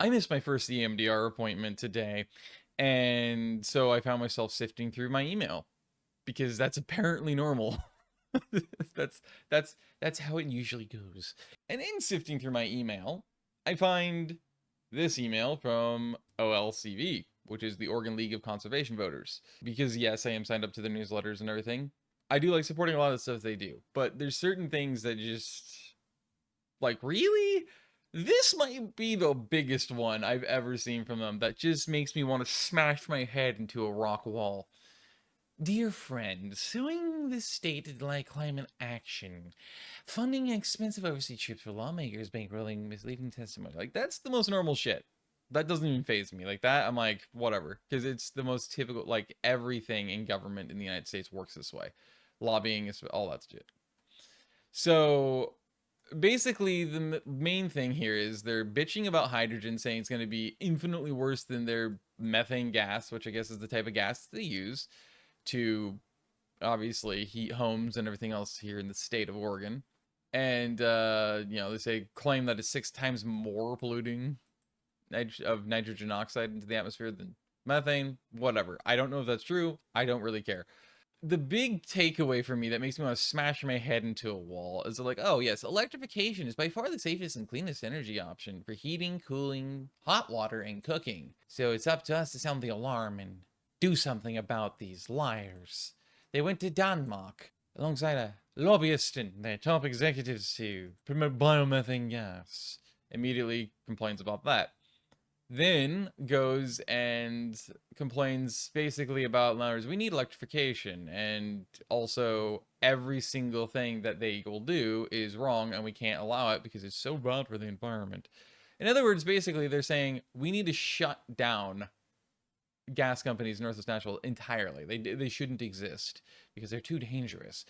I missed my first EMDR appointment today, and so I found myself sifting through my email because that's apparently normal. that's that's how it usually goes. And in sifting through my email, I find this email from OLCV, which is the Oregon League of Conservation Voters. Because yes, I am signed up to their newsletters and everything. I do like supporting a lot of the stuff they do, but there's certain things that just like, really? This might be the biggest one I've ever seen from them that just makes me want to smash my head into a rock wall. Dear friend, suing the state to delay climate action, funding expensive overseas trips for lawmakers, bankrolling misleading testimony. Like, that's the most normal shit. That doesn't even faze me. Like, that, I'm like, whatever. Because it's the most typical, like, everything in government in the United States works this way. Lobbying is all that shit. So, basically, the main thing here is they're bitching about hydrogen, saying it's going to be infinitely worse than their methane gas, which I guess is the type of gas they use to obviously heat homes and everything else here in the state of Oregon. And they say claim that it's 6 times more polluting of nitrogen oxide into the atmosphere than methane. Whatever. I don't know if that's true. I don't really care. The big takeaway for me that makes me want to smash my head into a wall is like, oh yes, electrification is by far the safest and cleanest energy option for heating, cooling, hot water, and cooking. So it's up to us to sound the alarm and do something about these liars. They went to Denmark alongside a lobbyist and their top executives to promote biomethane gas. Immediately complains about that. Then goes and complains basically about liars. We need electrification, and also every single thing that they will do is wrong, and we can't allow it because it's so bad for the environment. In other words, basically, they're saying we need to shut down gas companies, Northwest Natural, entirely. They shouldn't exist because they're too dangerous.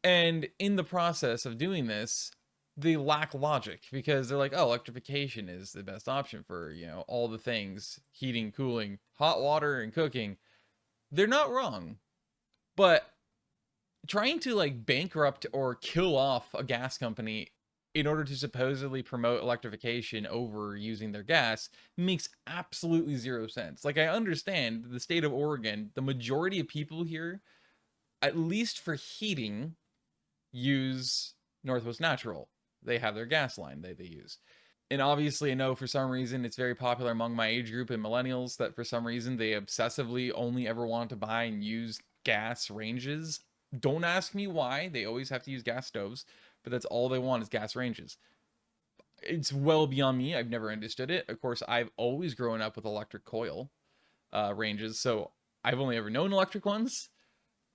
And in the process of doing this, they lack logic because they're like, oh, electrification is the best option for, all the things, heating, cooling, hot water, and cooking. They're not wrong. But trying to like bankrupt or kill off a gas company in order to supposedly promote electrification over using their gas makes absolutely zero sense. Like, I understand the state of Oregon, the majority of people here, at least for heating, use Northwest Natural. They have their gas line they use. And obviously, I know for some reason it's very popular among my age group and millennials that for some reason they obsessively only ever want to buy and use gas ranges. Don't ask me why. They always have to use gas stoves, but that's all they want is gas ranges. It's well beyond me. I've never understood it. Of course, I've always grown up with electric coil ranges, so I've only ever known electric ones.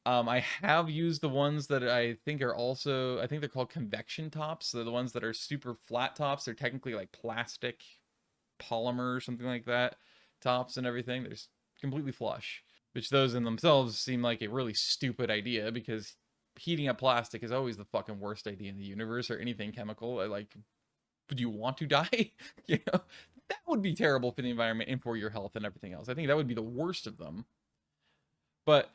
I have used the ones that I think are also, I think they're called convection tops. They're the ones that are super flat tops. They're technically like plastic polymer or something like that tops and everything. They're completely flush, which those in themselves seem like a really stupid idea because heating up plastic is always the fucking worst idea in the universe, or anything chemical. Like, do you want to die? That would be terrible for the environment and for your health and everything else. I think that would be the worst of them. But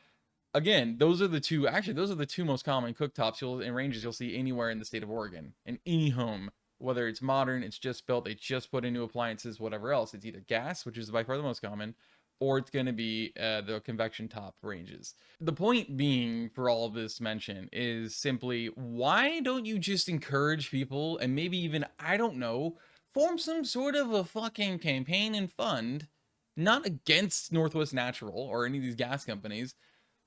again, those are the two most common cooktops and ranges you'll see anywhere in the state of Oregon, in any home, whether it's modern, it's just built, they just put in new appliances, whatever else. It's either gas, which is by far the most common, or it's going to be the convection top ranges. The point being for all of this mention is simply, why don't you just encourage people and maybe even, I don't know, form some sort of a fucking campaign and fund, not against Northwest Natural or any of these gas companies,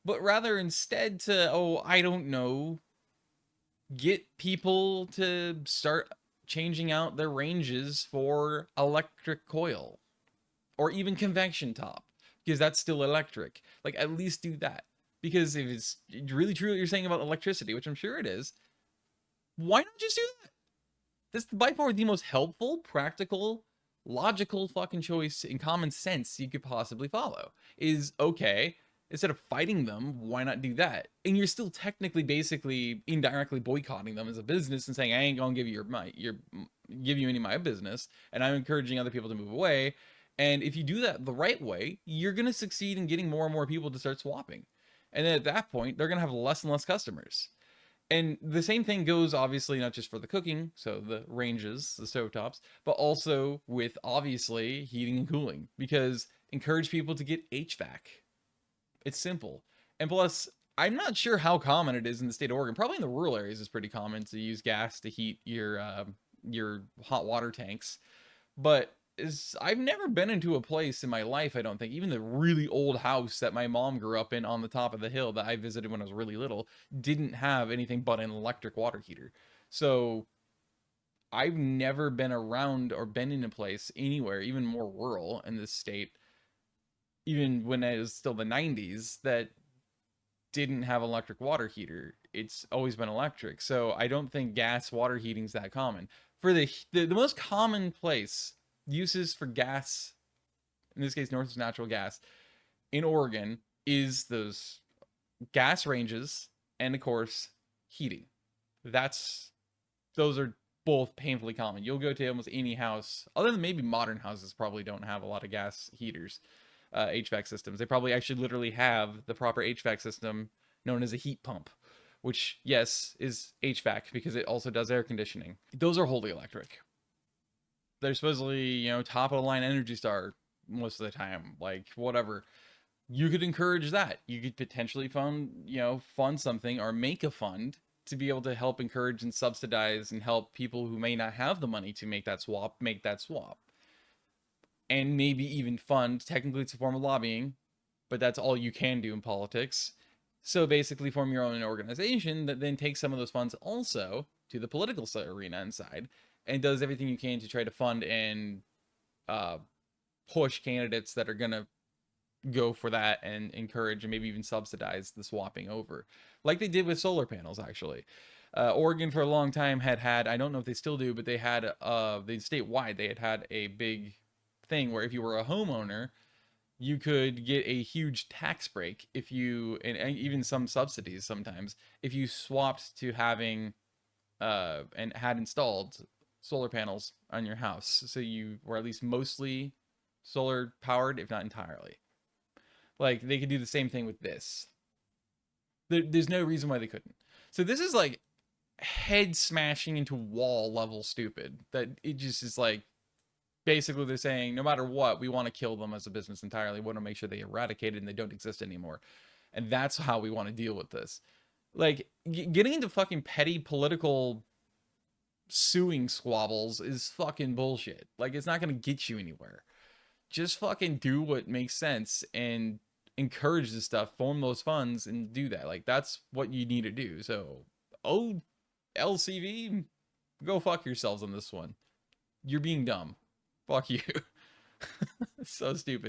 but rather instead to, I don't know, get people to start changing out their ranges for electric coil or even convection top, because that's still electric. Like, at least do that. Because if it's really true what you're saying about electricity, which I'm sure it is, why not just do that? This is by far the most helpful, practical, logical fucking choice in common sense you could possibly follow. Is, okay, instead of fighting them, why not do that? And you're still technically, basically, indirectly boycotting them as a business and saying, I ain't gonna give you give you any of my business, and I'm encouraging other people to move away. And if you do that the right way, you're gonna succeed in getting more and more people to start swapping. And then at that point, they're gonna have less and less customers. And the same thing goes obviously not just for the cooking, so the ranges, the stovetops, but also with obviously heating and cooling, because encourage people to get HVAC. It's simple. And plus, I'm not sure how common it is in the state of Oregon. Probably in the rural areas it's pretty common to use gas to heat your hot water tanks. But I've never been into a place in my life, I don't think, even the really old house that my mom grew up in on the top of the hill that I visited when I was really little, didn't have anything but an electric water heater. So I've never been around or been in a place anywhere, even more rural in this state, even when it was still the 90s, that didn't have electric water heater. It's always been electric. So I don't think gas water heating is that common. For the most common place uses for gas, in this case Northwest Natural Gas in Oregon, is those gas ranges and of course heating. That's those are both painfully common. You'll go to almost any house, other than maybe modern houses probably don't have a lot of gas heaters, HVAC systems. They probably actually literally have the proper HVAC system known as a heat pump, which, yes, is HVAC because it also does air conditioning. Those are wholly electric. They're supposedly, top of the line Energy Star most of the time, like whatever. You could encourage that. You could potentially fund something or make a fund to be able to help encourage and subsidize and help people who may not have the money to make that swap. And maybe even fund, technically it's a form of lobbying, but that's all you can do in politics. So basically form your own organization that then takes some of those funds also to the political arena inside and does everything you can to try to fund and push candidates that are going to go for that and encourage and maybe even subsidize the swapping over, like they did with solar panels. Actually, Oregon for a long time had, I don't know if they still do, but they had they statewide they had a big thing where if you were a homeowner, you could get a huge tax break if you, and even some subsidies sometimes, if you swapped to having and had installed solar panels on your house, so you were at least mostly solar powered, if not entirely. Like they could do the same thing with this. There's no reason why they couldn't. So this is like head smashing into wall level stupid. That it just is like, basically they're saying no matter what, we want to kill them as a business entirely. We want to make sure they eradicated and they don't exist anymore. And that's how we want to deal with this. Like getting into fucking petty political suing squabbles is fucking bullshit. Like it's not going to get you anywhere. Just fucking do what makes sense and encourage this stuff, form those funds and do that. Like that's what you need to do. So, oh, LCV, go fuck yourselves on this one. You're being dumb. Fuck you. So stupid.